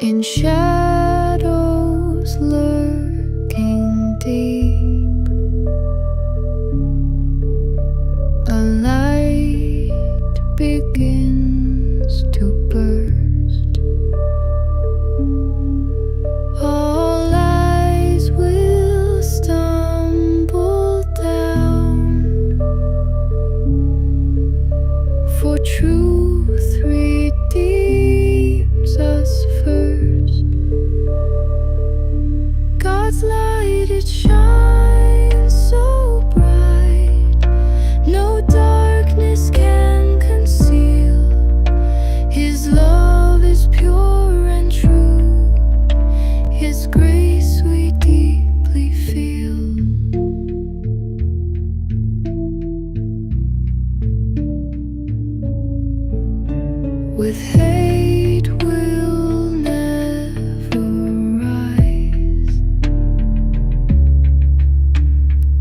In shadows lurking deep, a light begins to burst. All eyes will stumble down, for truth redeems us first. God's light, it shines so bright, no darkness can conceal. His love is pure and true, His grace we deeply feel. With hate will never rise,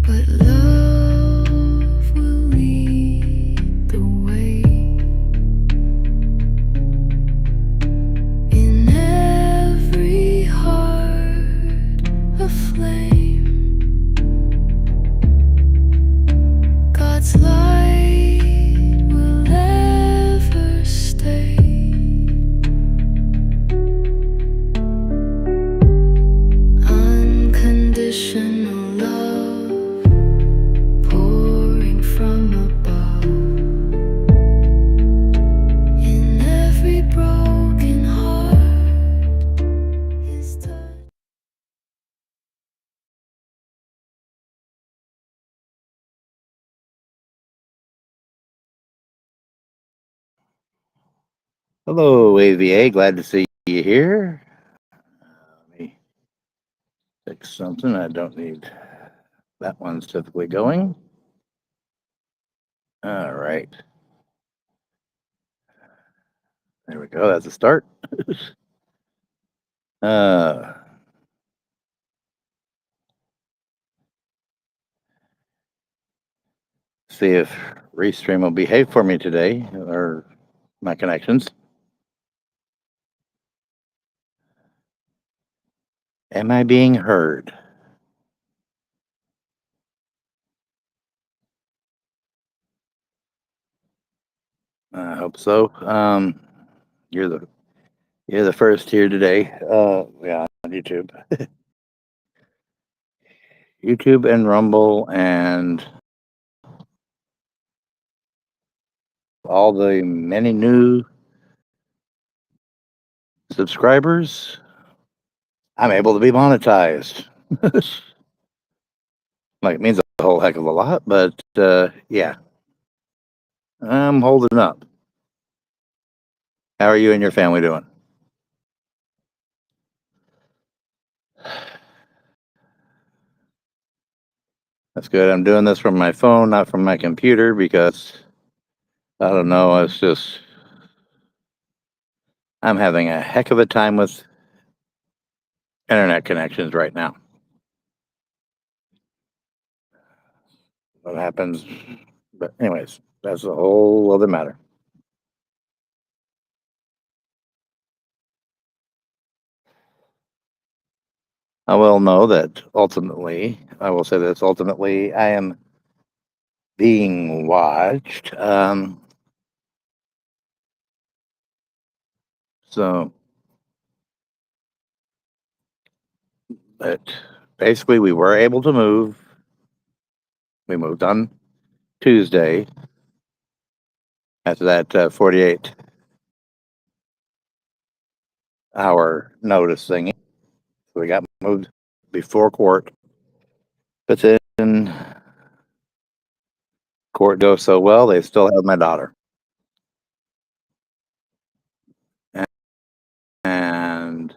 but love will lead the way. In every heart a flame, God's light will ever stay. Unconditional love pouring from above. In every broken heart His touch. Hello, AVA. Glad to see you here. Let me fix something. I don't need that one specifically going. All right. There we go. That's a start. uh, see if Restream will behave for me today, or my connections. Am I being heard? I hope so. You're the first here today. Yeah, on YouTube, YouTube and Rumble and all the many new subscribers. I'm able to be monetized. Like, it means a whole heck of a lot, but yeah, I'm holding up. How are you and your family doing? That's good. I'm doing this from my phone, not from my computer, because I don't know. It's just, I'm having a heck of a time with internet connections right now. What happens? But anyways, that's a whole other matter. I will know that ultimately, I will say this, ultimately, I am being watched. So, but basically, we were able to move. We moved on Tuesday after that 48-hour notice thingy. So we got moved before court. But then court goes so well, they still have my daughter. And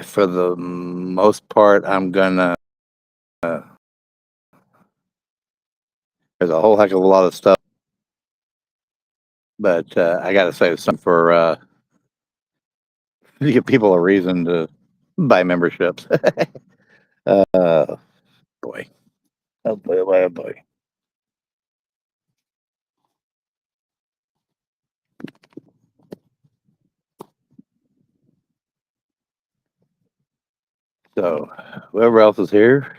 for the most part, I'm gonna. There's a whole heck of a lot of stuff But I got to say something for to give people a reason to buy memberships. uh, boy, oh boy, oh boy, oh boy. So, whoever else is here,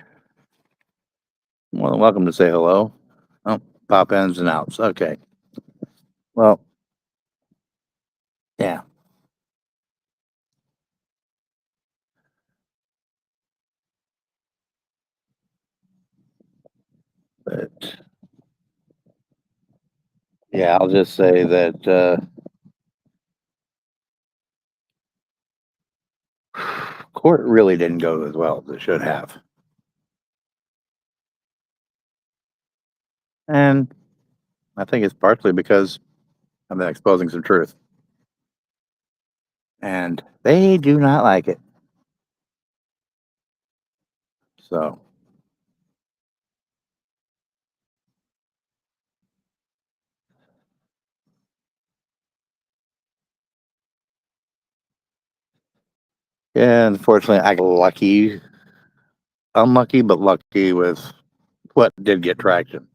more than welcome to say hello. Oh, pop ins and outs. Okay. Well, yeah, but yeah, I'll just say that court really didn't go as well as it should have, and I think it's partially because I've been exposing some truth, and they do not like it. So, yeah, unfortunately, I got lucky, unlucky, but lucky with what did get traction.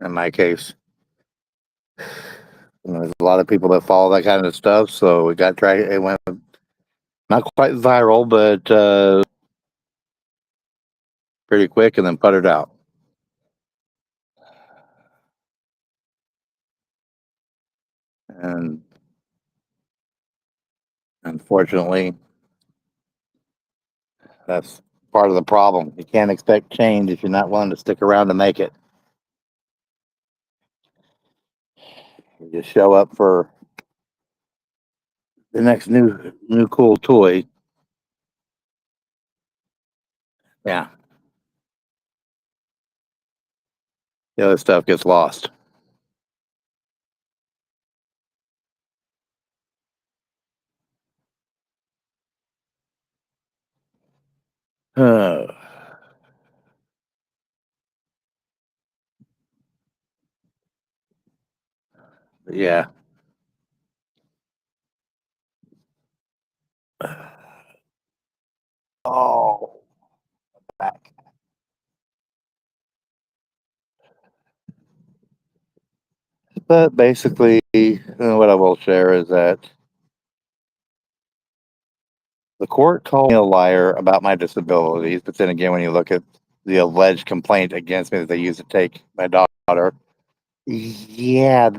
In my case, there's a lot of people that follow that kind of stuff, so it got traction. It went not quite viral, but pretty quick, and then puttered out. And unfortunately, that's part of the problem. You can't expect change if you're not willing to stick around to make it. You just show up for the next new cool toy. Yeah, the other stuff gets lost. Uh, yeah. Oh, back. But basically, what I will share is that the court called me a liar about my disabilities. But then again, when you look at the alleged complaint against me that they used to take my daughter, yeah,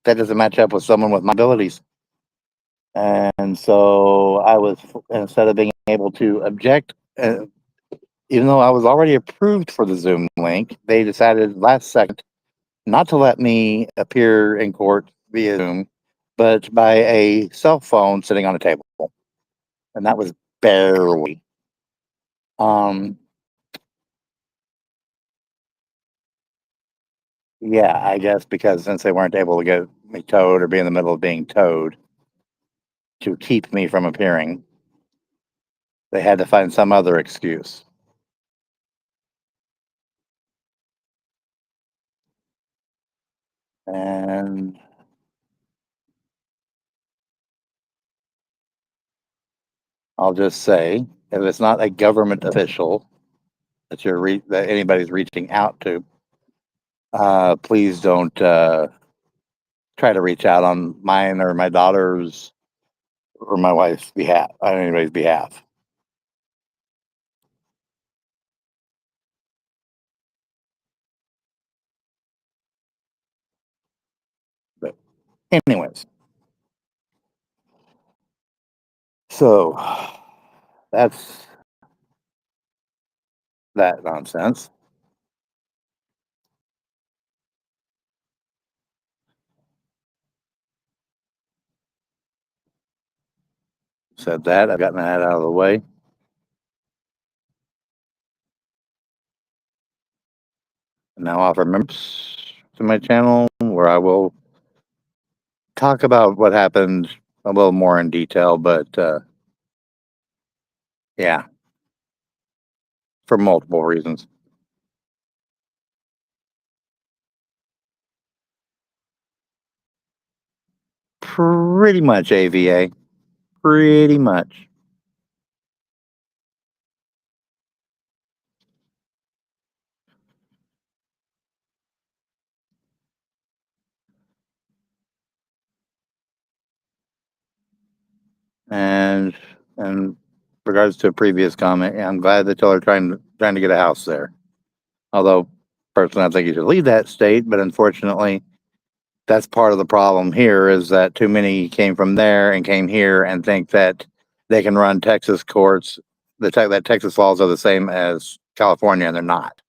that doesn't match up with someone with my abilities. And so I was, instead of being able to object, even though I was already approved for the Zoom link, they decided last second not to let me appear in court via Zoom, but by a cell phone sitting on a table. And that was barely. Um, yeah, I guess because since they weren't able to get me towed or be in the middle of being towed to keep me from appearing, they had to find some other excuse. And I'll just say, if it's not a government official that anybody's reaching out to, please don't try to reach out on mine or my daughter's or my wife's behalf, on anybody's behalf. But anyways, so that's that nonsense. Said that. I've gotten that out of the way. And now offer members to my channel where I will talk about what happened a little more in detail, but yeah, for multiple reasons. Pretty much AVA. Pretty much. And and regards to a previous comment, yeah, I'm glad that y'all are trying to get a house there. Although personally I think you should leave that state, but unfortunately that's part of the problem here is that too many came from there and came here and think that they can run Texas courts, that Texas laws are the same as California, and they're not.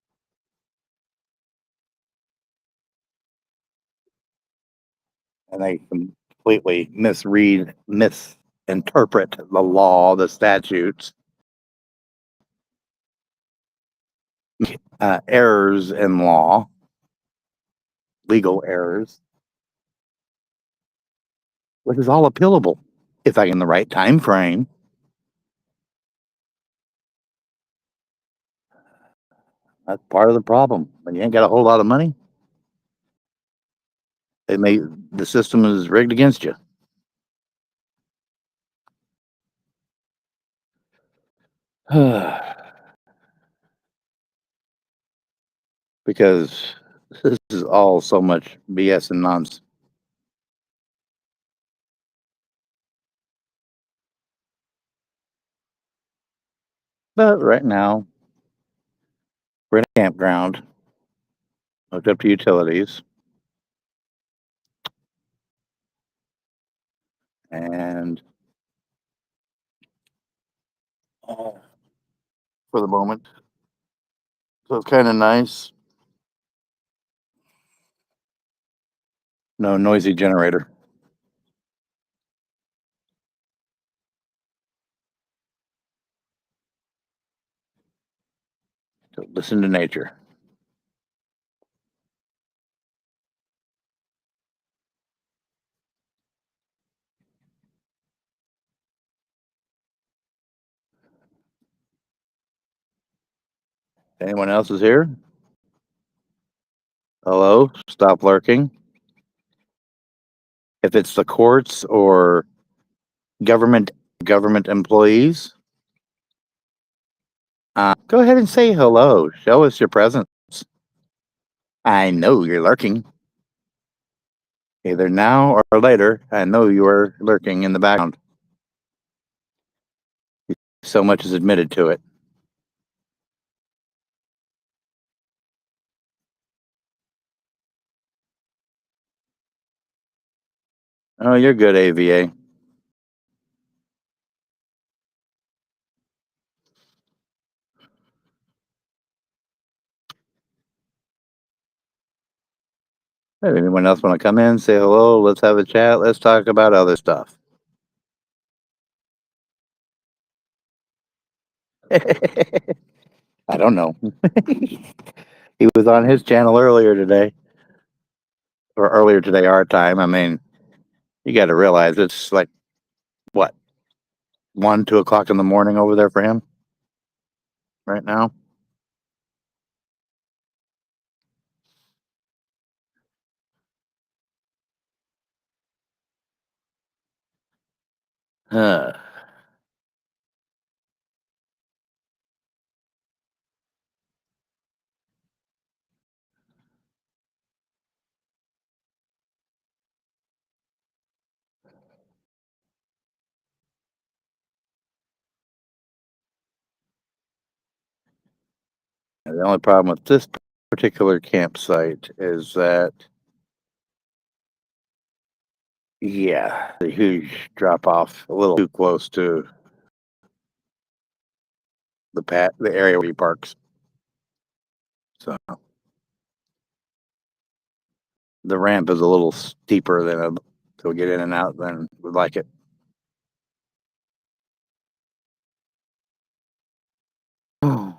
And they completely misinterpret the law, the statutes, errors in law, legal errors, which is all appealable if I in the right time frame. That's part of the problem. When you ain't got a whole lot of money, they may the system is rigged against you. Because this is all so much BS and nonsense. But right now, we're in a campground, hooked up to utilities, and for the moment, so it's kind of nice. No noisy generator. So listen to nature. Anyone else is here? Hello, stop lurking. If it's the courts or government government employees, go ahead and say hello. Show us your presence. I know you're lurking. Either now or later, I know you are lurking in the background. So much is admitted to it. Oh, you're good, AVA. Hey, anyone else want to come in, say hello? Let's have a chat. Let's talk about other stuff. I don't know. He was on his channel earlier today, or earlier today, our time. I mean, you got to realize it's like what 1, 2 o'clock in the morning over there for him right now. Uh, the only problem with this particular campsite is that, yeah, the huge drop off, a little too close to the area where he parks. So the ramp is a little steeper to get in and out than would like it. Oh,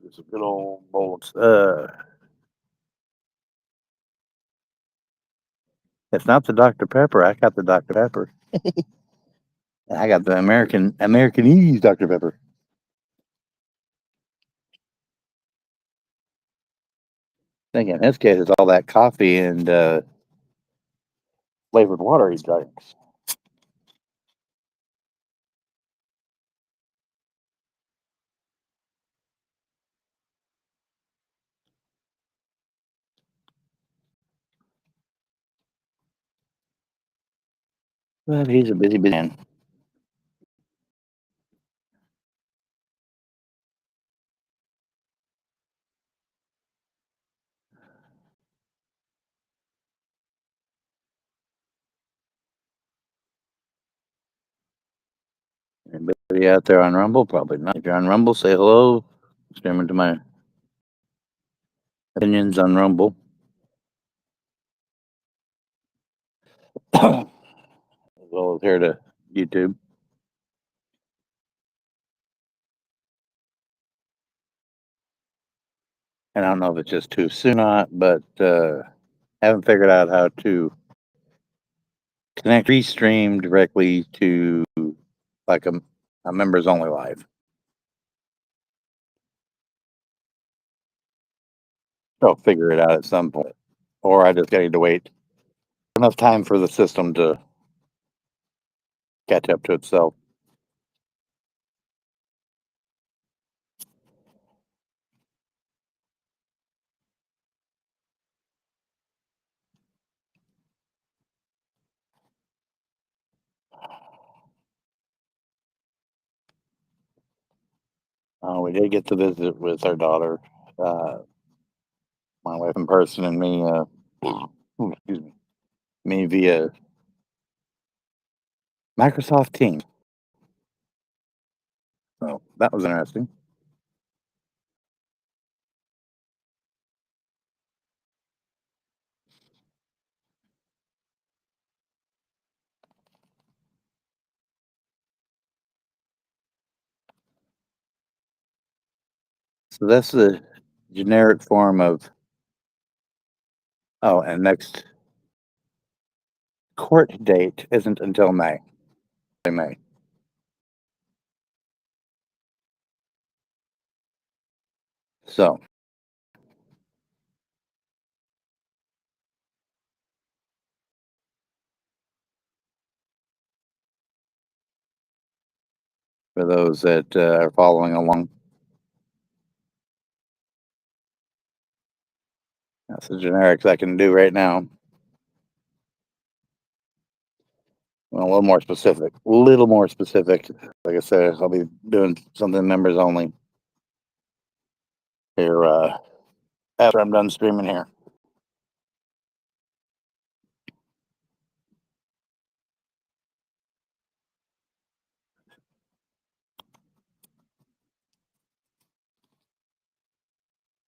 it's a good old bowl of. It's not the Dr. Pepper. I got the Dr. Pepper. I got the Americanese Dr. Pepper. I think in his case, it's all that coffee and flavored water he drinks. But he's a busy man. Anybody out there on Rumble? Probably not. If you're on Rumble, say hello. Streaming to my opinions on Rumble. As well as here to YouTube. And I don't know if it's just too soon or not, but haven't figured out how to connect Restream directly to like a members only live. I'll figure it out at some point. Or I just need to wait enough time for the system to catch up to itself. We did get to visit with our daughter, my wife in person, and me. Excuse me via Microsoft Teams. So that was interesting. So that's the generic form of. Oh, and next court date isn't until May. May. So for those that are following along, that's the generics I can do right now. Well, a little more specific. Like I said, I'll be doing something members only here after I'm done streaming here.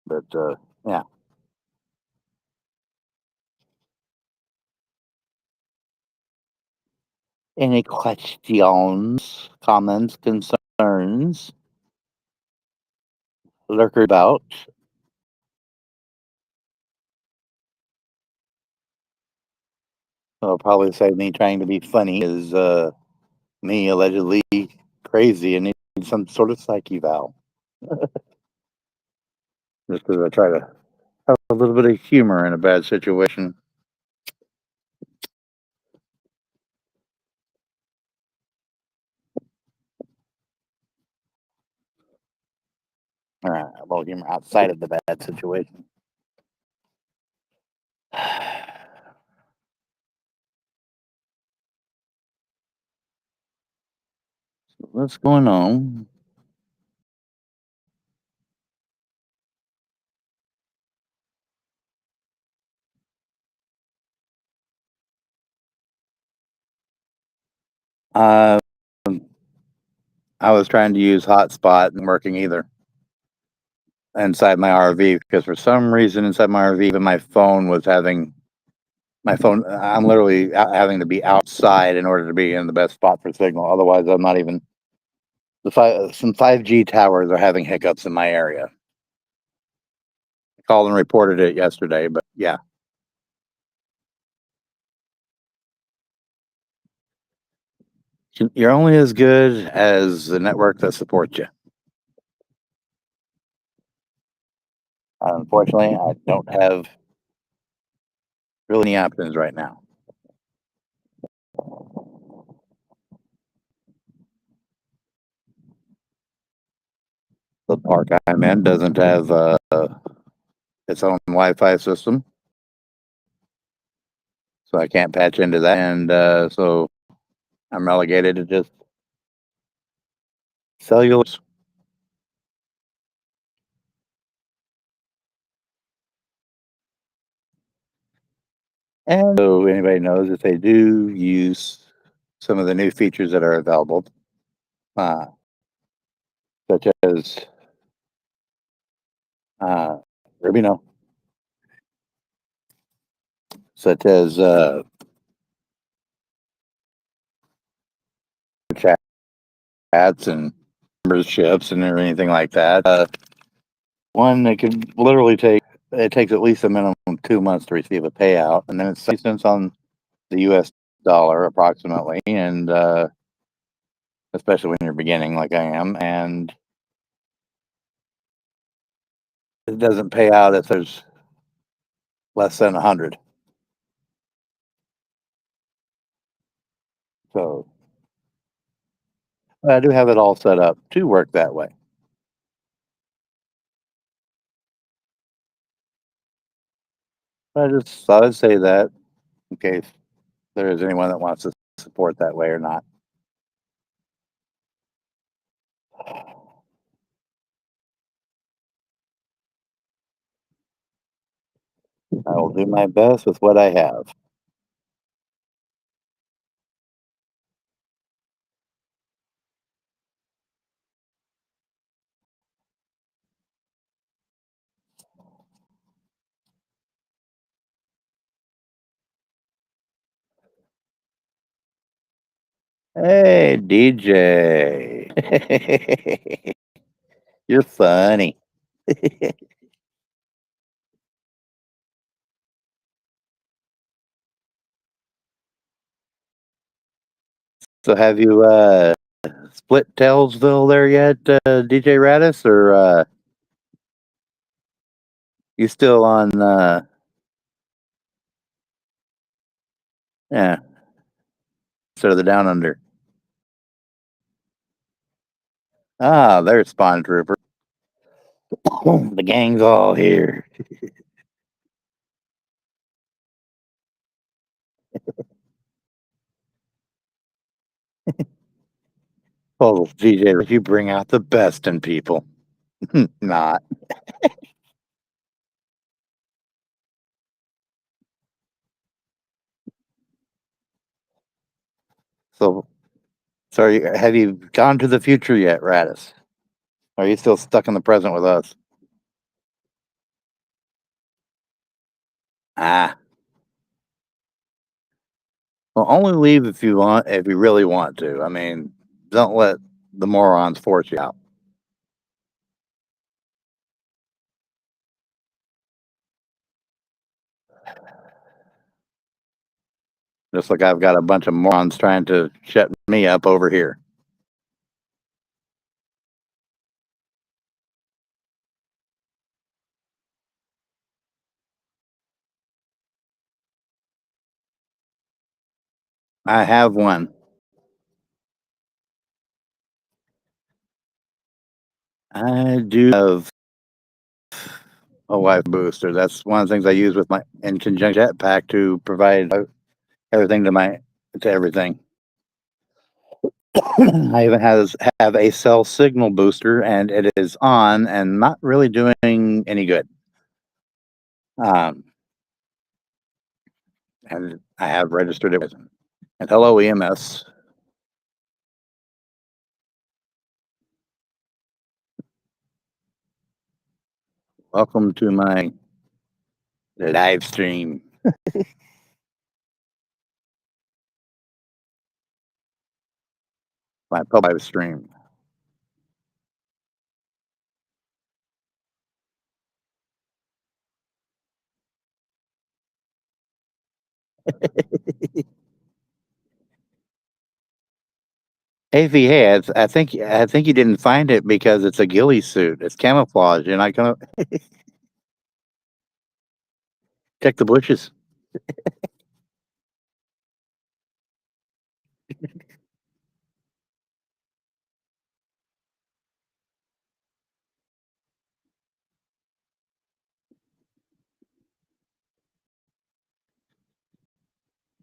But yeah. Any questions, comments, concerns, lurker about? I'll probably say me trying to be funny is me allegedly crazy and need some sort of psych eval. Just because I try to have a little bit of humor in a bad situation. Or a little humor outside of the bad situation. So what's going on? I was trying to use hotspot and working either inside my RV because for some reason inside my RV, even my phone was having my phone. I'm literally having to be outside in order to be in the best spot for signal. Otherwise, I'm not even. Some 5G towers are having hiccups in my area. I called and reported it yesterday, but yeah. You're only as good as the network that supports you. Unfortunately, I don't have really any options right now. The park I'm in doesn't have its own Wi-Fi system, so I can't patch into that, and so I'm relegated to just cellular. And so anybody knows if they do use some of the new features that are available, uh, such as uh, Rubino, such as chats and memberships and anything like that. One that could literally take it takes at least a minimum 2 months to receive a payout, and then it's 60 cents on the U.S. dollar approximately, and especially when you're beginning like I am, and it doesn't pay out if there's less than 100. So I do have it all set up to work that way. I just thought I'd say that in case there is anyone that wants to support that way or not. I will do my best with what I have. Hey, DJ. You're funny. So have you split Tellsville there yet, DJ Radis, or you still on yeah, instead of the down under? Ah, there's Spawn Trooper. The gang's all here. Oh, DJ, you bring out the best in people. Not. So, sorry, have you gone to the future yet, Radis? Or are you still stuck in the present with us? Ah, well, only leave if you want, if you really want to. I mean, don't let the morons force you out. Just like I've got a bunch of morons trying to shut me up over here. I have one. I do have a wife booster. That's one of the things I use with my in conjunction jetpack to provide everything to everything. I even have a cell signal booster, and it is on and not really doing any good. Um, and I have registered it. And hello, EMS. Welcome to my live stream. My public stream. If he has, I think you didn't find it because it's a ghillie suit. It's camouflage. You're not gonna check the bushes.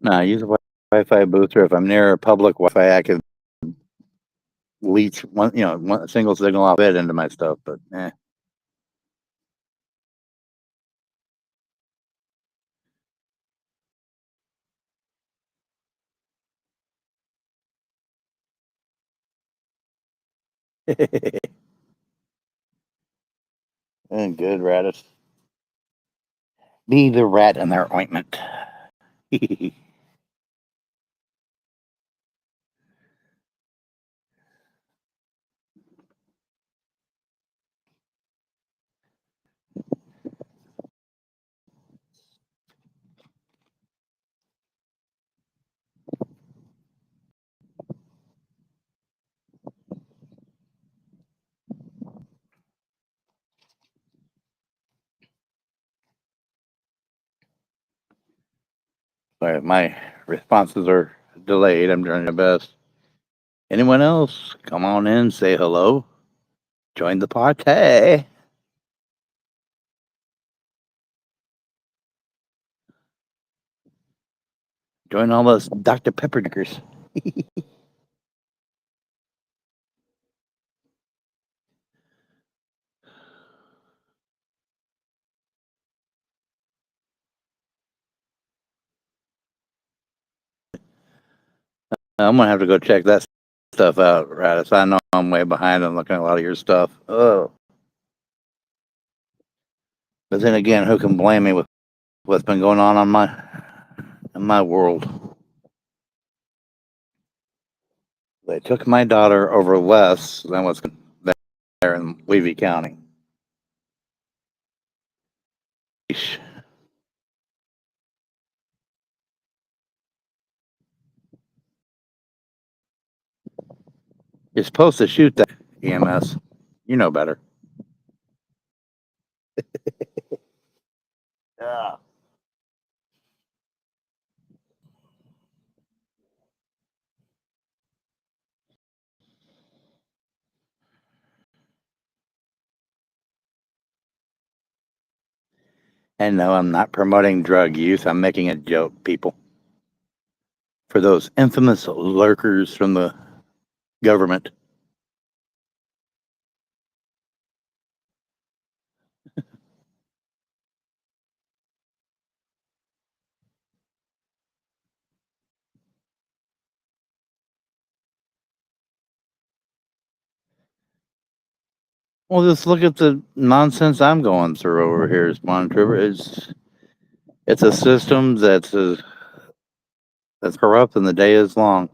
No, I use a Wi-Fi booster. If I'm near a public Wi-Fi, I can leech one single signal off it into my stuff. But good Radis. Be the rat in their ointment. Sorry, my responses are delayed. I'm trying my best. Anyone else? Come on in, say hello, join the party. Join all those Dr. Pepper drinkers. I'm gonna have to go check that stuff out, Radis. I know I'm way behind on looking at a lot of your stuff. Oh, but then again, who can blame me with what's been going on in my world? They took my daughter over less than what's there in Levy County. Sheesh. You're supposed to shoot that EMS. You know better. Yeah. And no, I'm not promoting drug use. I'm making a joke, people. For those infamous lurkers from the government. Well, just look at the nonsense I'm going through over here, Spawn Trooper. It's a system that's corrupt and the day is long.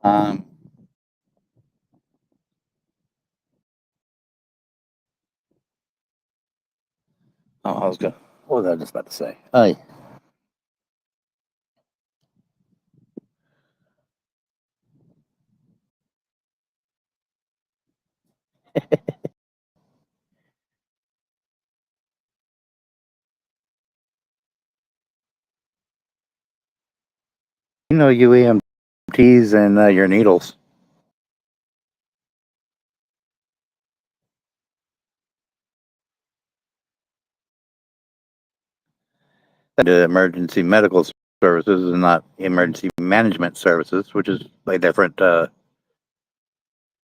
Um, I was going. What was I just about to say? Hey, you know you EMTs and your needles. The emergency medical services and not emergency management services, which is a different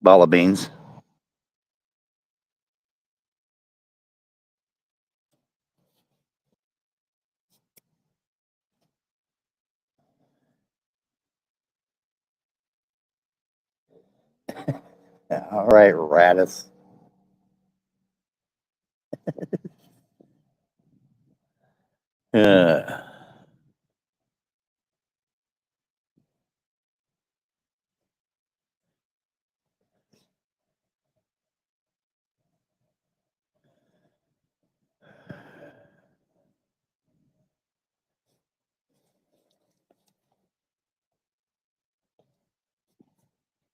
ball of beans. All right, Radis. Uh,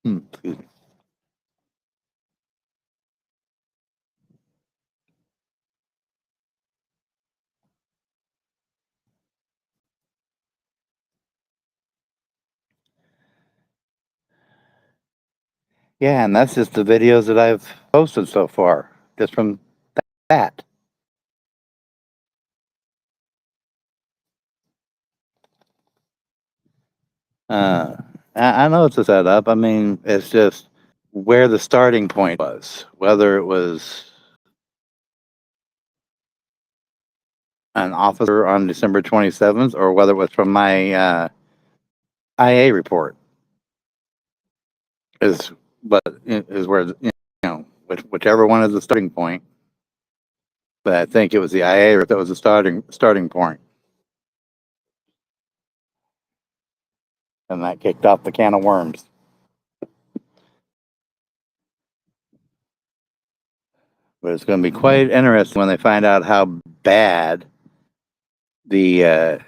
Excuse me. Yeah, and that's just the videos that I've posted so far, just from that. Uh, I know it's a setup. I mean, it's just where the starting point was, whether it was an officer on December 27th or whether it was from my IA report is but is where whichever one is the starting point. But I think it was the IA that was the starting point, and that kicked off the can of worms. But it's going to be quite interesting when they find out how bad the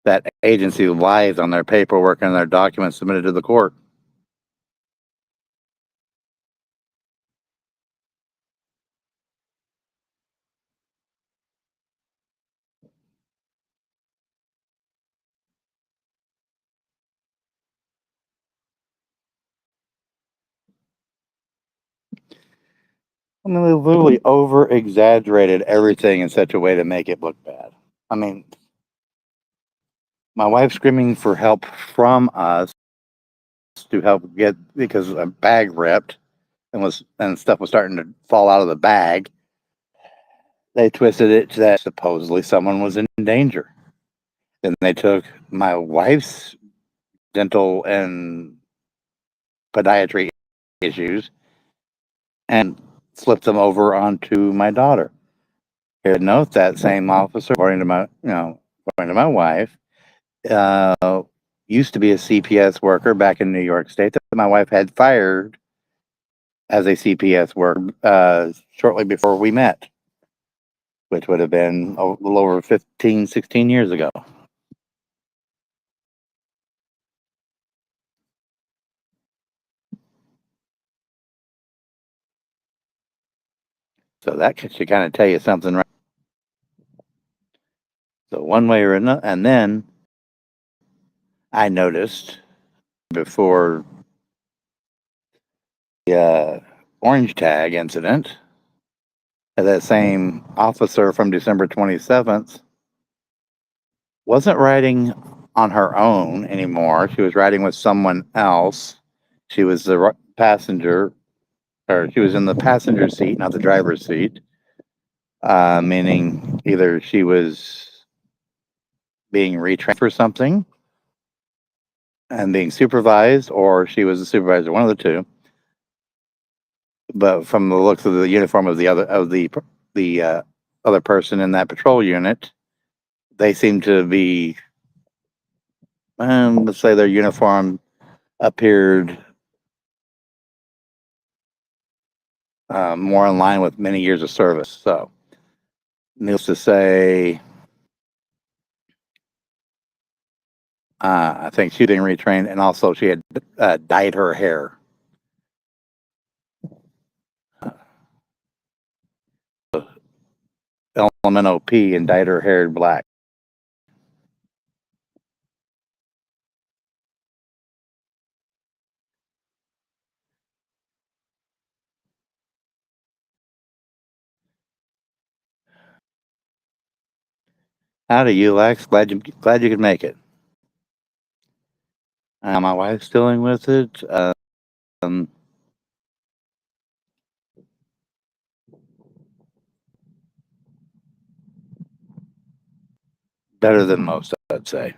that agency lies on their paperwork and their documents submitted to the court. I mean, they literally over exaggerated everything in such a way to make it look bad. I mean, my wife screaming for help from us to help get because a bag ripped and stuff was starting to fall out of the bag. They twisted it to that supposedly someone was in danger. Then they took my wife's dental and podiatry issues and flipped them over onto my daughter. Here to note that same officer, according to my wife, uh, used to be a CPS worker back in New York State that my wife had fired as a CPS worker shortly before we met, which would have been a little over 15, 16 years ago. So that should kind of tell you something, right? So one way or another, and then I noticed before the orange tag incident that same officer from December 27th wasn't riding on her own anymore. She was riding with someone else. She was the passenger, or she was in the passenger seat, not the driver's seat, meaning either she was being retrained for something and being supervised, or she was a supervisor, one of the two. But from the looks of the uniform of the other person in that patrol unit, they seem to be, let's say, their uniform appeared more in line with many years of service. So, needless to say, I think she didn't retrain, and also she had dyed her hair. LMNOP and dyed her hair black. Howdy, you, Lex. Glad you could make it. My wife's dealing with it. Better than most, I'd say.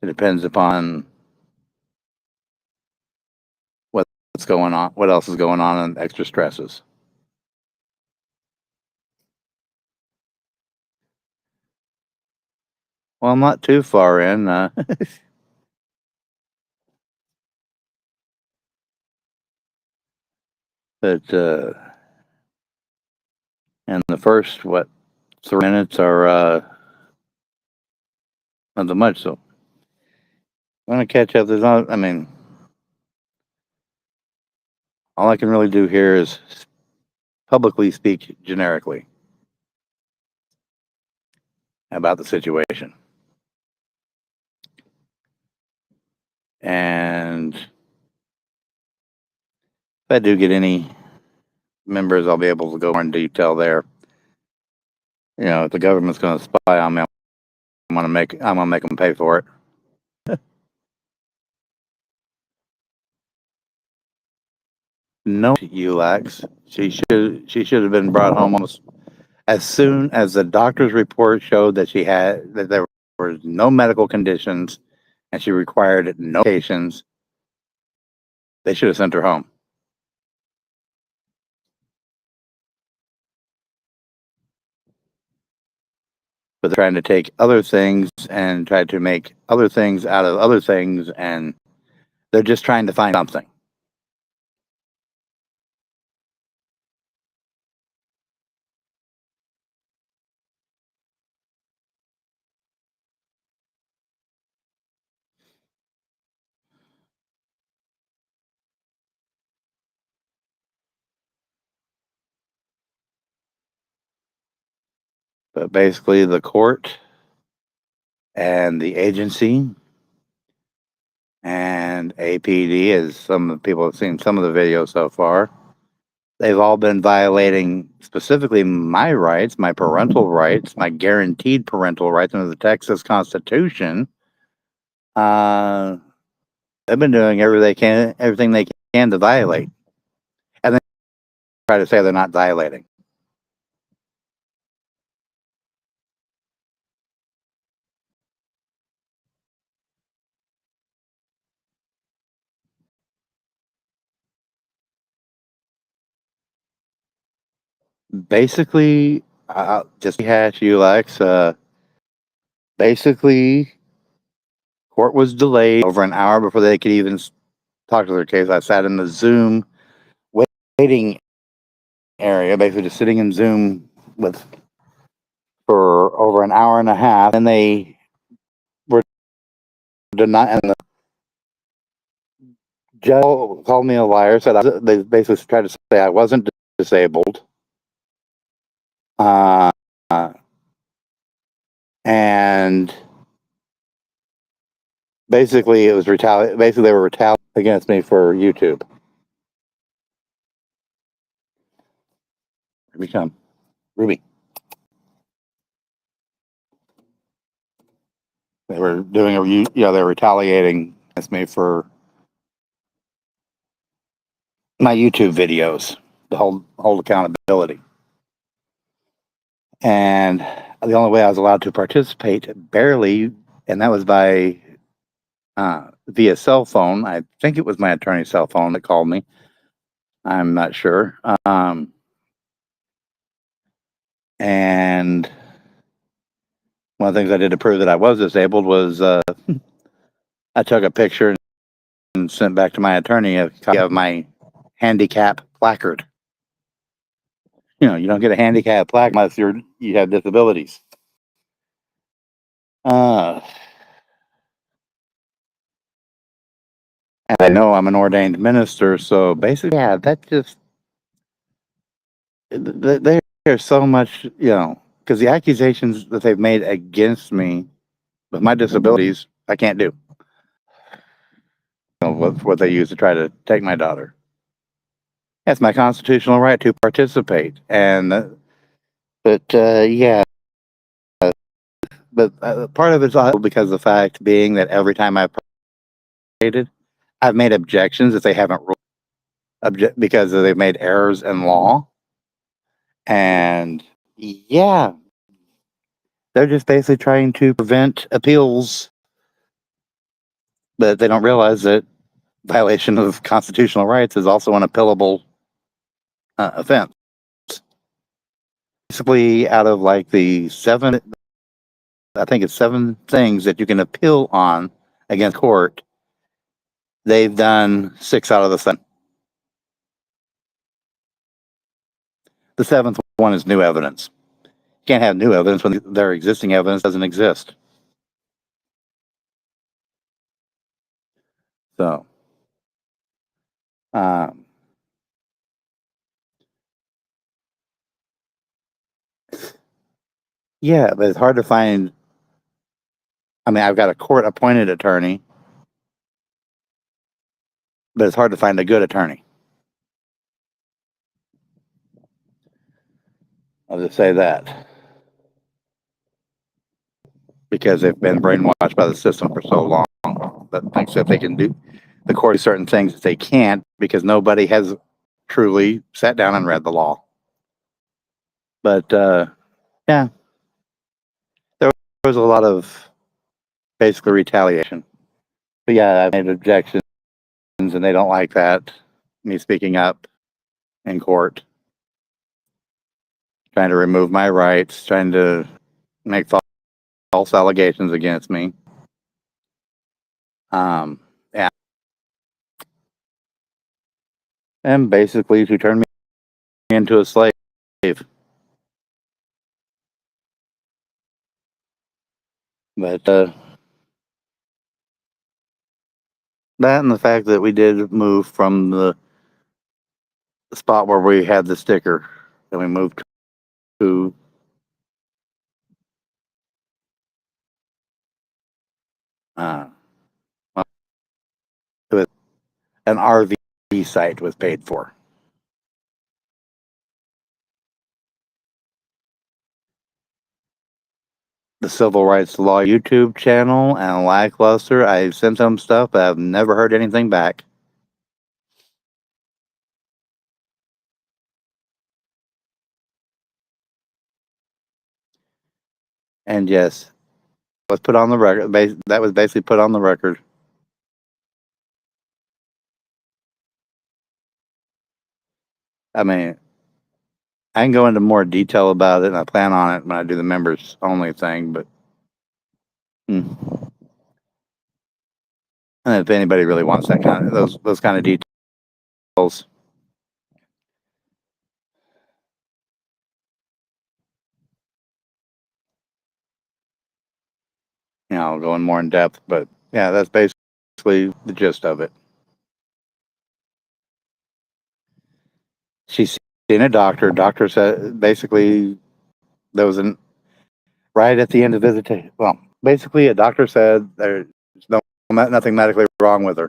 It depends upon what's going on, what else is going on, and extra stresses. Well, I'm not too far in. But and the first 3 minutes are not that much. So I'm gonna catch up. There's not. I mean, all I can really do here is publicly speak generically about the situation. And if I do get any members, I'll be able to go more in detail there. You know, if the government's going to spy on me, I'm gonna make them pay for it. No, ULAX. She should have been brought home almost as soon as the doctor's report showed that there were no medical conditions and she required no medications. They should have sent her home. But they're trying to take other things and try to make other things out of other things, and they're just trying to find something. But basically, the court and the agency and APD, as some people have seen some of the videos so far, they've all been violating specifically my rights, my parental rights, my guaranteed parental rights under the Texas Constitution. They've been doing everything they can to violate, and then try to say they're not violating. Basically, just rehash you, Lex. Basically, court was delayed over an hour before they could even talk to their case. I sat in the Zoom waiting area, basically just sitting in Zoom with for over an hour and a half, and they were denied. And the judge called me a liar. They basically tried to say I wasn't disabled, and basically it was Basically, they were retaliating against me for YouTube. Here we come, Ruby. They were doing they were retaliating against me for my YouTube videos, the hold accountability. And the only way I was allowed to participate, barely, and that was by via cell phone. I think it was my attorney's cell phone that called me. I'm not sure. And one of the things I did to prove that I was disabled was I took a picture and sent back to my attorney a copy of my handicap placard. You know, you don't get a handicap placard unless you have disabilities. And I know I'm an ordained minister, so basically, yeah, that just there's so much, because the accusations that they've made against me with my disabilities, I can't do. What they use to try to take my daughter. That's my constitutional right to participate, and yeah, but part of it's also because the fact being that every time I've participated, I've made objections if they haven't ruled because they've made errors in law, and yeah, they're just basically trying to prevent appeals, but they don't realize that violation of constitutional rights is also an appealable offense. Basically, out of like the I think it's 7 things that you can appeal on against court, they've done 6 out of the 7. The 7th one is new evidence. You can't have new evidence when their existing evidence doesn't exist. So, um, yeah, but it's hard to find. I mean, I've got a court appointed attorney, but it's hard to find a good attorney. I'll just say that because they've been brainwashed by the system for so long that thinks that they can do the court certain things that they can't because nobody has truly sat down and read the law. But yeah, there was a lot of basically retaliation. But yeah, I made objections and they don't like that. Me speaking up in court, trying to remove my rights, trying to make false allegations against me. Yeah. And basically to turn me into a slave. But that and the fact that we did move from the spot where we had the sticker, and we moved to uh, well, it was an RV site was paid for. The Civil Rights Law YouTube channel and Lackluster, I sent them stuff, but I've never heard anything back. And yes, was put on the record. That was basically put on the record. I mean, I can go into more detail about it, and I plan on it when I do the members only thing. But and if anybody really wants that kind of those kind of details, I'll go in more in depth. But yeah, that's basically the gist of it. She's seen a doctor. Doctor said basically there was an right at the end of visitation. Well, basically a doctor said there's nothing medically wrong with her,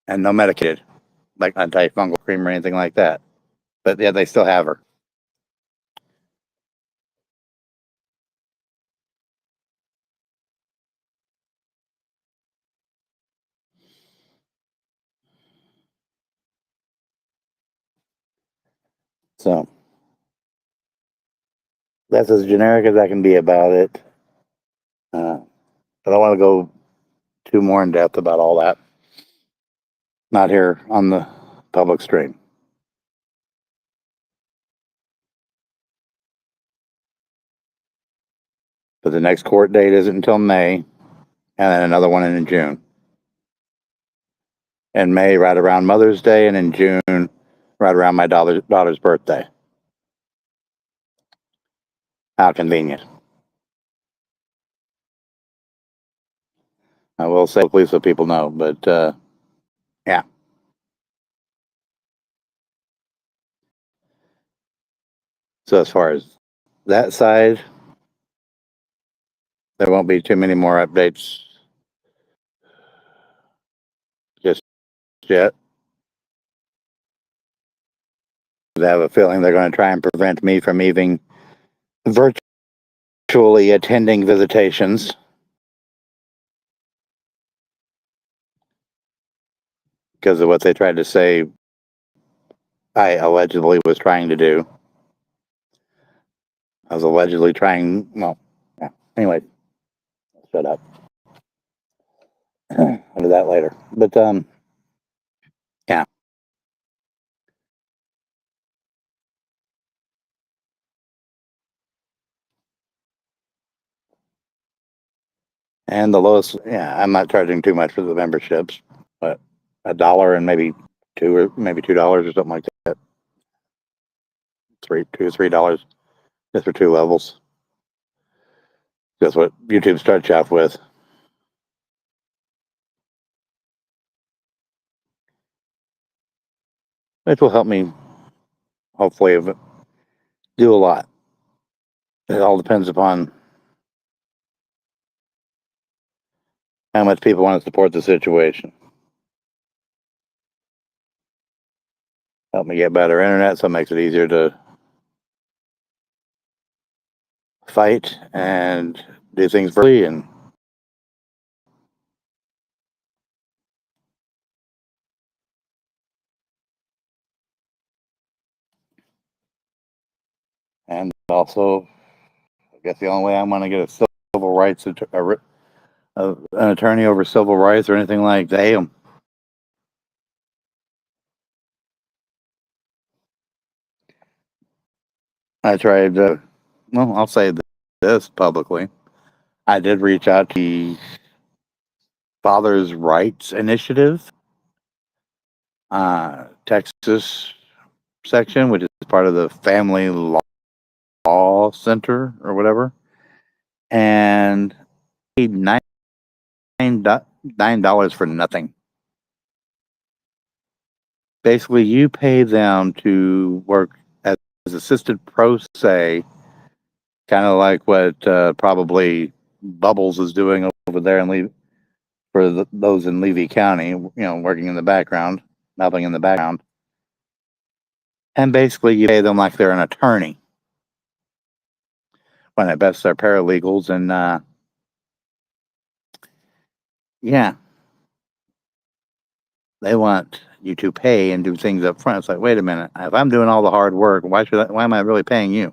and no medicated like antifungal cream or anything like that. But yeah, they still have her. So that's as generic as I can be about it. I don't want to go too more in depth about all that. Not here on the public stream. But the next court date isn't until May, and then another one in June. In May, right around Mother's Day, and in June, right around my daughter's birthday. How convenient. I will say, please, so people know, but yeah. So as far as that side, there won't be too many more updates just yet. I have a feeling they're going to try and prevent me from even virtually attending visitations. Because of what they tried to say I allegedly was trying to do. I was allegedly trying, well, yeah. Anyway, shut up. I'll do that later. But, yeah. And the lowest, yeah, I'm not charging too much for the memberships, but $1 and maybe $2 or something like that. $2 or $3 just for 2 levels. That's what YouTube starts you off with. Which will help me, hopefully, do a lot. It all depends upon how much people want to support the situation. Help me get better internet, so it makes it easier to fight and do things free. And also, I guess the only way I'm going to get a civil rights an attorney over civil rights or anything like that. Damn. I tried. Well, I'll say this publicly. I did reach out to the Fathers' Rights Initiative, Texas section, which is part of the Family Law Center or whatever, and paid $9 for nothing. Basically, you pay them to work as assisted pro se, kind of like what probably Bubbles is doing over there for those in Levy County, working in the background, helping in the background. And basically, you pay them like they're an attorney, when at best they're paralegals. And yeah, they want you to pay and do things up front. It's like, wait a minute, if I'm doing all the hard work, why am I really paying you?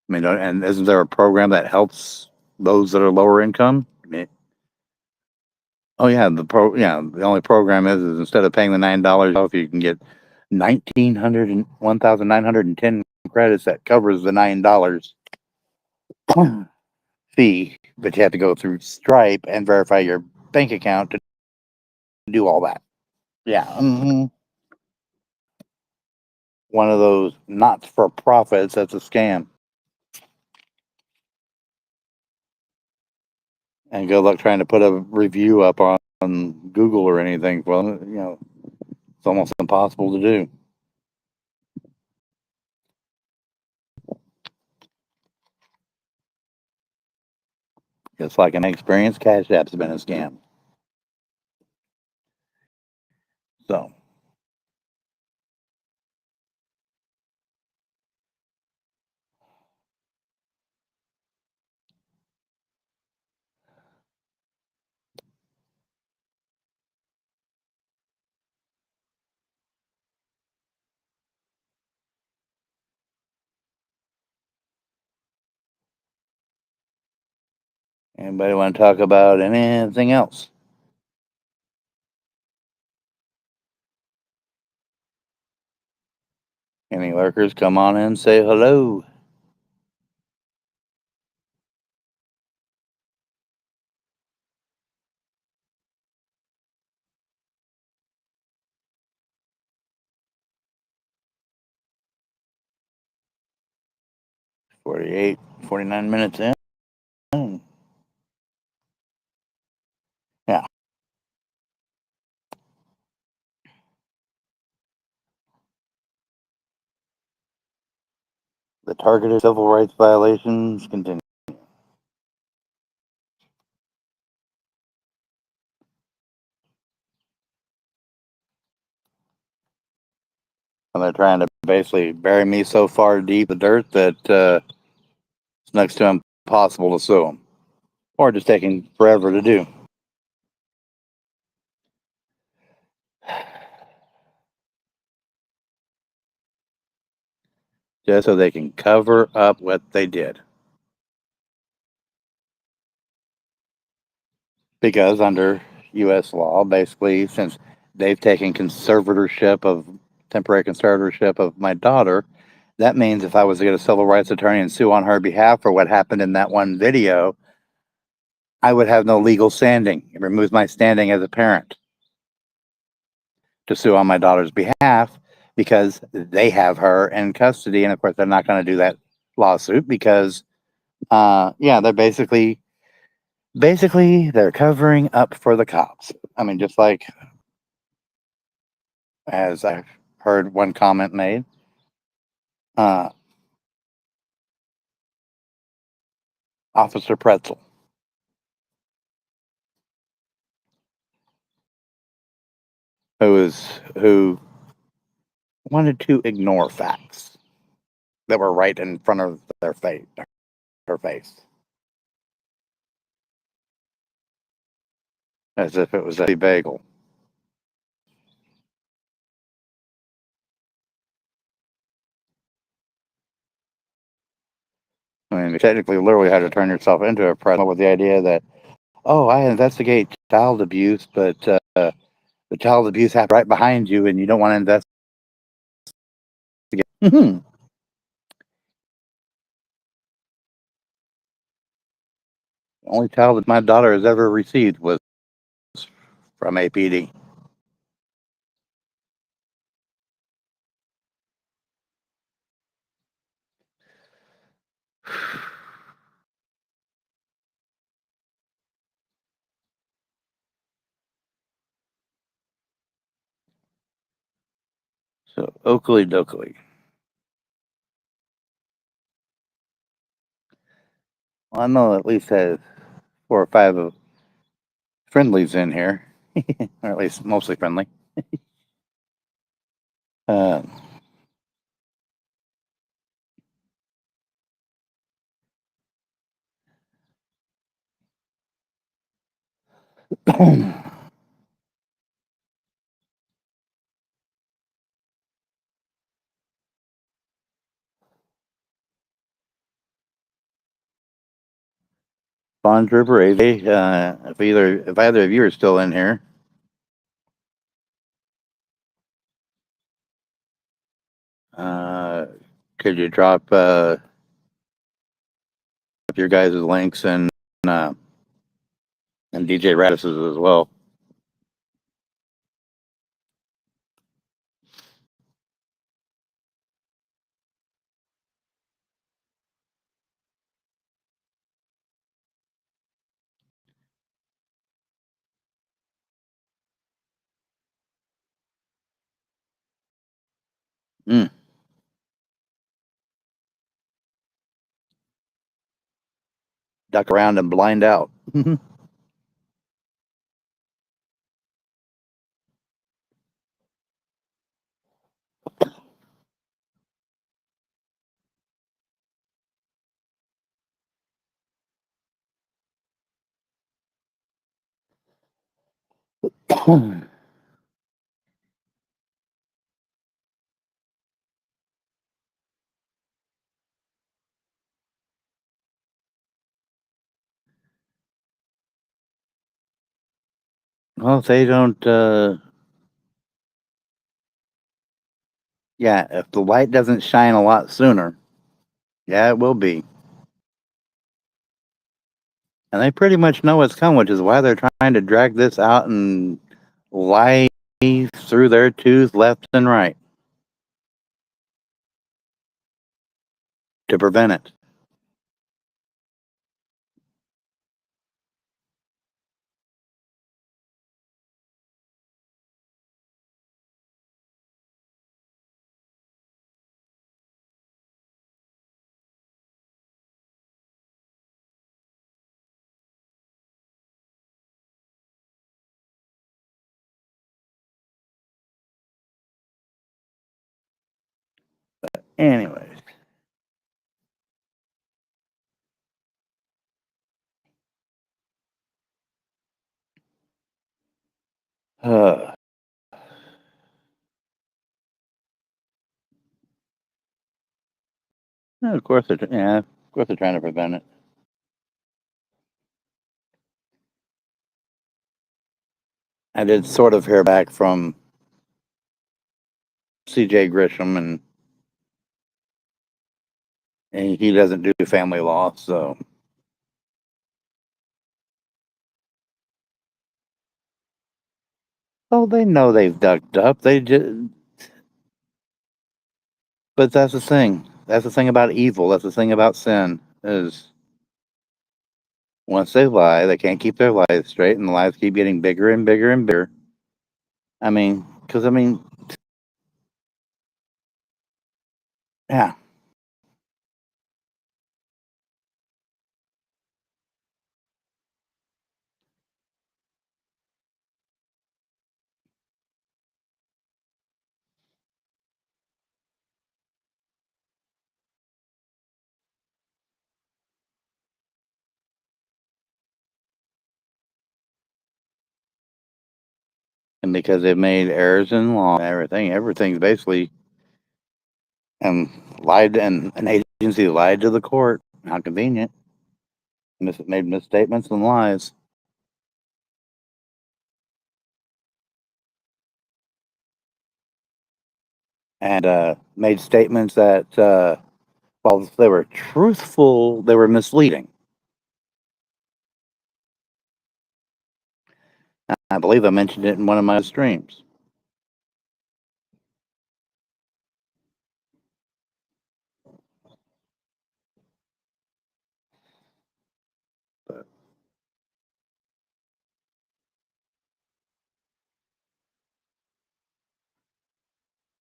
I mean, and isn't there a program that helps those that are lower income? I mean, oh yeah, the only program is instead of paying the $9 off, you can get 1,910 credits that covers the $9 fee, but you have to go through Stripe and verify your bank account to do all that. Yeah. One of those not for profits that's a scam. And good luck trying to put a review up on Google or anything. Well, it's almost impossible to do. Just like an experience, Cash App's been a scam. So, anybody want to talk about anything else? Any lurkers, come on in, say hello. .48, 49 minutes in. Yeah. The targeted civil rights violations continue. And they're trying to basically bury me so far deep in the dirt that it's next to impossible to sue them. Or just taking forever to do. Just so they can cover up what they did. Because under U.S. law, basically, since they've taken temporary conservatorship of my daughter, that means if I was to get a civil rights attorney and sue on her behalf for what happened in that one video, I would have no legal standing. It removes my standing as a parent to sue on my daughter's behalf because they have her in custody. And of course, they're not going to do that lawsuit because Yeah, they're basically they're covering up for the cops. I mean, just like as I've heard one comment made, uh, Officer Pretzel, who wanted to ignore facts that were right in front of her face, as if it was a bagel. I mean, you technically, literally had to turn yourself into a pretzel with the idea that, oh, I investigate child abuse, but the child abuse happened right behind you, and you don't want to investigate. Mm-hmm. The only child that my daughter has ever received was from APD. So Oakley dokley. Well, I know at least has 4 or 5 of friendlies in here, or at least mostly friendly. Uh, Bond Trooper AJ, if either of you are still in here, uh, could you drop your guys' links uh, and DJ Radis's as well? Mm, duck around and blind out. Well, if they don't, yeah, if the light doesn't shine a lot sooner, yeah, it will be. And they pretty much know what's coming, which is why they're trying to drag this out and lie through their tooth left and right to prevent it. Anyways, uh, of course they're trying to prevent it. I did sort of hear back from C.J. Grisham, and he doesn't do family law, so oh, they know they've ducked up. They just, but that's the thing. That's the thing about evil. That's the thing about sin is Once they lie, they can't keep their lies straight, and the lies keep getting bigger and bigger and bigger. Yeah. And because they've made errors in law, everything's basically lied, and an agency lied to the court. How convenient. Made misstatements and lies. And made statements that, while they were truthful, they were misleading. I believe I mentioned it in one of my streams. But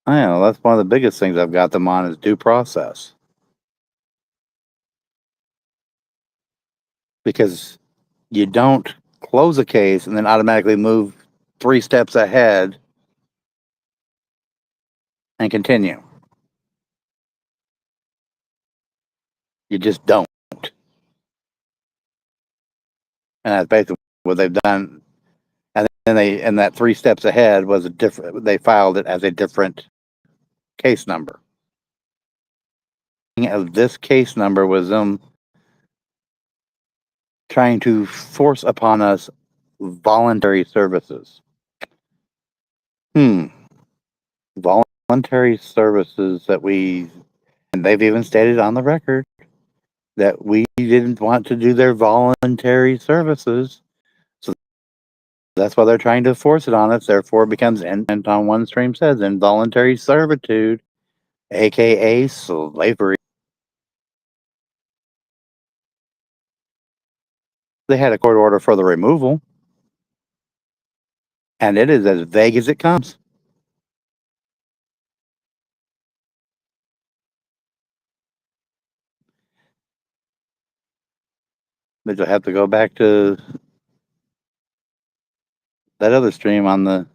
I know that's one of the biggest things I've got them on is due process, because you don't close a case and then automatically move 3 steps ahead and continue. You just don't. And that's basically what they've done. And then that 3 steps ahead was a different, they filed it as a different case number. This case number was them trying to force upon us voluntary services. Voluntary services that and they've even stated on the record that we didn't want to do their voluntary services. So that's why they're trying to force it on us. Therefore, it becomes, and on one stream says, involuntary servitude, aka slavery. They had a court order for the removal, and it is as vague as it comes. But you'll have to go back to that other stream on the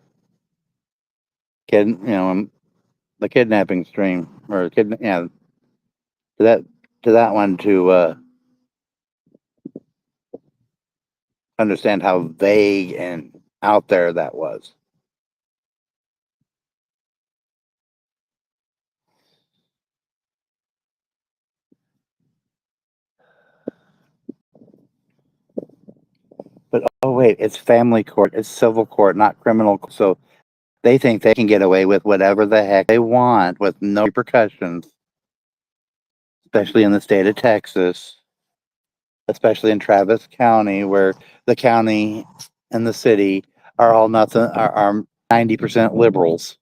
the kidnapping stream, or to that one to understand how vague and out there that was. But oh wait, it's family court, it's civil court, not criminal. So they think they can get away with whatever the heck they want with no repercussions, especially in the state of Texas, especially in Travis County, where the county and the city are all nothing, are 90% liberals.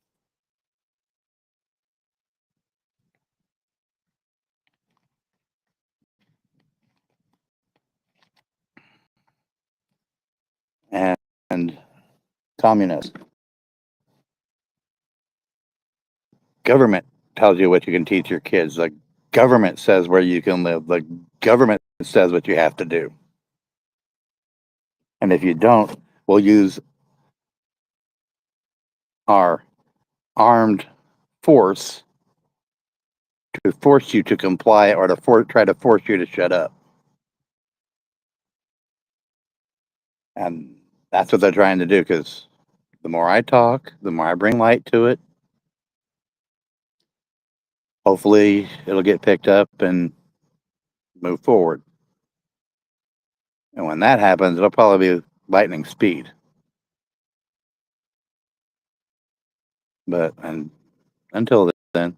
And communists. Government tells you what you can teach your kids. The government says where you can live. The government says what you have to do. And if you don't, we'll use our armed force to force you to comply, or to try to force you to shut up. And that's what they're trying to do, because the more I talk, the more I bring light to it. Hopefully, it'll get picked up and move forward. And when that happens, it'll probably be lightning speed. But and until then,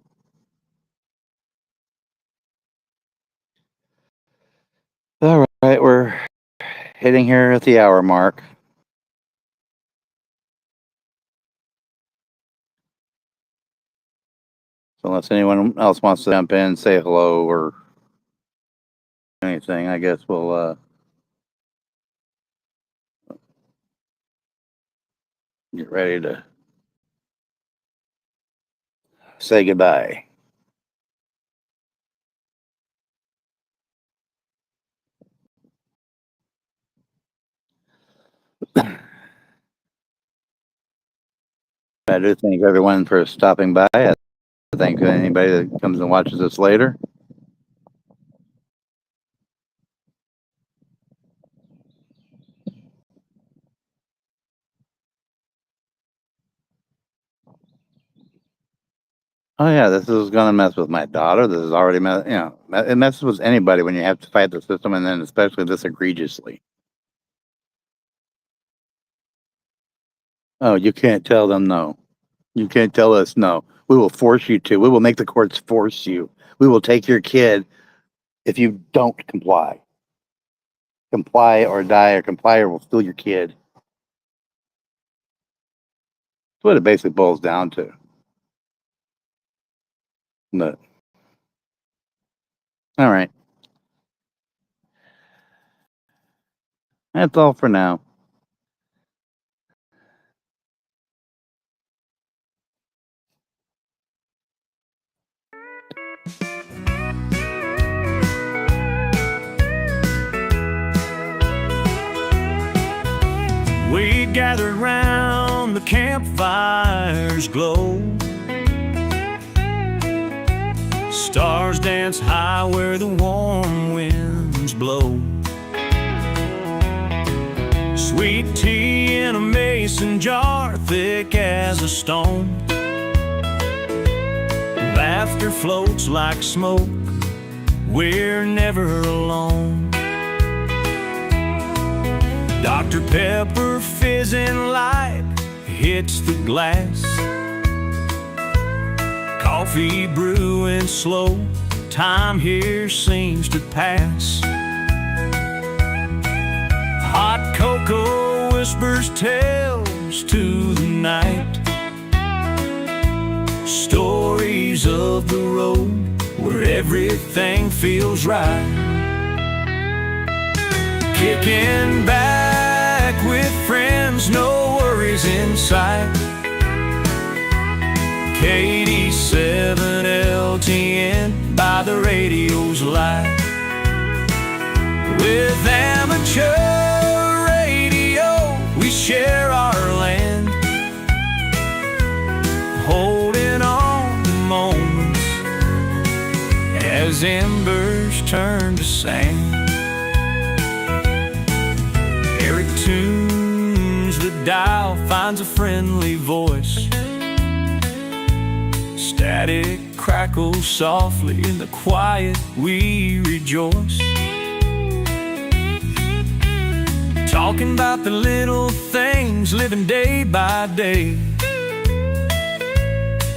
all right, we're hitting here at the hour mark. So unless anyone else wants to jump in, say hello, or anything, I guess we'll get ready to say goodbye. I do thank everyone for stopping by. I thank anybody that comes and watches this later. Oh yeah, this is gonna mess with my daughter. This is already it messes with anybody when you have to fight the system, and then especially this egregiously. Oh, you can't tell them no. You can't tell us no. We will force you to. We will make the courts force you. We will take your kid if you don't comply. Comply or die, or comply or we'll steal your kid. That's what it basically boils down to. But all right. That's all for now. We gathered round the campfire's glow. Stars dance high where the warm winds blow. Sweet tea in a mason jar, thick as a stone. Laughter floats like smoke, we're never alone. Dr. Pepper fizzing light hits the glass. Coffee brewing slow, time here seems to pass. Hot cocoa whispers tales to the night. Stories of the road where everything feels right. Kicking back with friends, no worries in sight. KD7 LTN by the radio's light. With amateur radio, we share our land, holding on to moments as embers turn to sand. Eric tunes the dial, finds a friendly voice. Static crackles softly in the quiet, we rejoice. Talking about the little things, living day by day.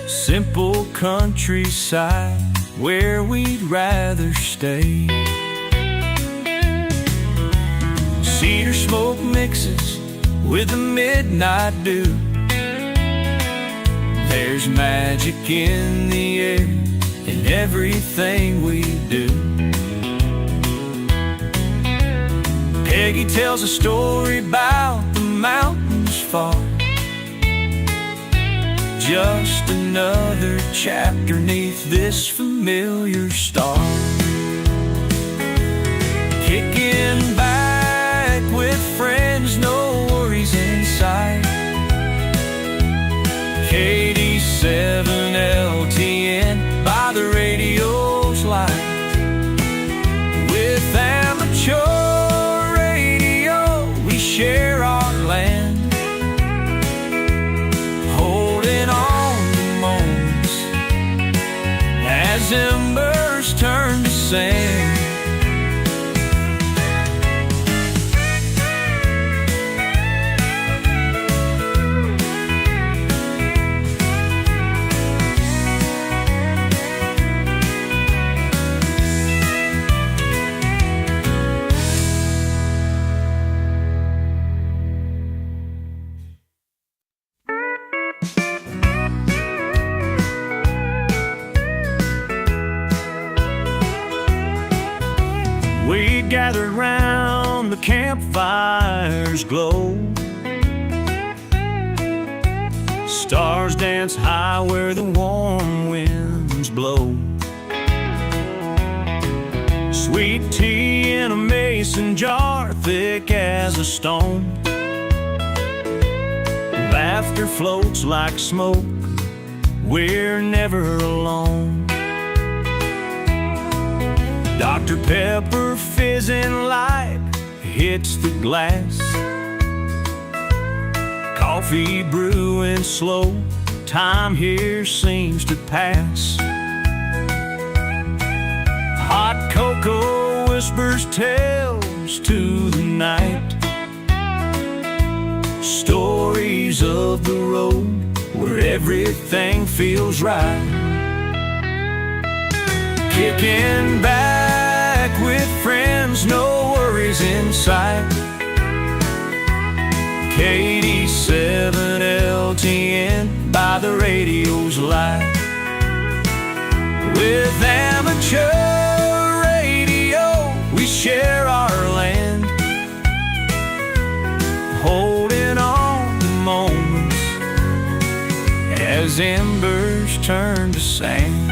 Simple countryside where we'd rather stay. Cedar smoke mixes with the midnight dew. There's magic in the air in everything we do. Peggy tells a story about the mountains far. Just another chapter neath this familiar star. Kicking back with friends, no worries in sight. KD7 LTN by the radio's light. With amateur radio, we share our land, holding on to moments as embers turn to sand. We gathered round the campfire's glow. Stars dance high where the warm winds blow. Sweet tea in a mason jar, thick as a stone. Laughter floats like smoke, we're never alone. Dr. Pepper fizzing light hits the glass. Coffee brewing slow, time here seems to pass. Hot cocoa whispers tales to the night, stories of the road where everything feels right. Kicking back with friends, no worries in sight. KD7LTN by the radio's light. With amateur radio, we share our land, holding on to moments as embers turn to sand.